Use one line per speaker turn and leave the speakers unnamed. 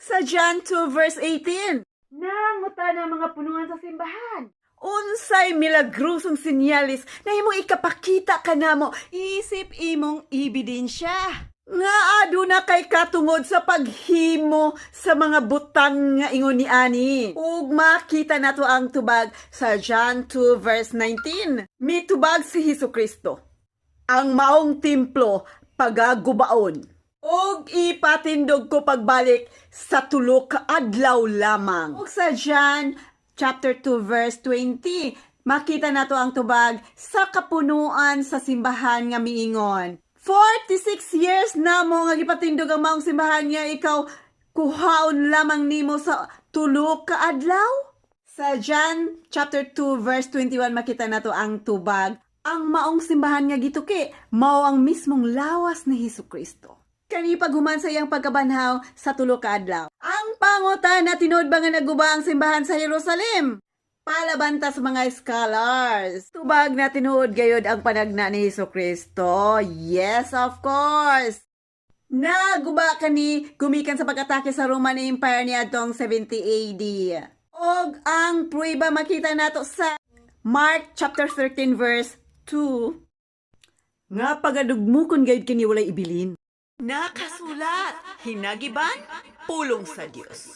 Sa John 2 verse 18. Nanguta na mga punuan sa simbahan. Unsay milagrosong sinyalis na imong ikapakita kanamo, isip imong ebidensya. Nga aduna kay katungod sa paghimo sa mga butang nga ingon ni ani. Ug makita nato ang tubag sa John 2 verse 19. Mitubag si Hesukristo, ang maong templo pagagubaon. Og ipatindog ko pagbalik sa tulo ka adlaw lamang. Ug sa John chapter 2 verse 20, makita nato ang tubag sa kapunuan sa simbahan nga miingon. 46 years na mo nga gipatindog ang maong simbahan nga ikaw kuhaon lamang nimo sa tulo ka adlaw. Sa John chapter 2 verse 21 makita nato ang tubag, ang maong simbahan nga gituki mao ang mismong lawas ni Hesukristo. Kani paghuman sa iyang pagkabanhaw sa tulo ka adlaw. Ang pangutan na tinuod ba nga naguba ang simbahan sa Jerusalem? Palabanta sa mga scholars. Tubag na tinuod gayod ang panagna ni Hesukristo. Yes, of course. Naguba kani gumikan sa pag-atake sa Roman Empire ni adtong 70 AD. Og ang prueba makita nato sa Mark chapter 13 verse 2. Nga pagadugmukon gayud kini walay ibilin. Nakasulat, hinagiban, pulong sa Dios.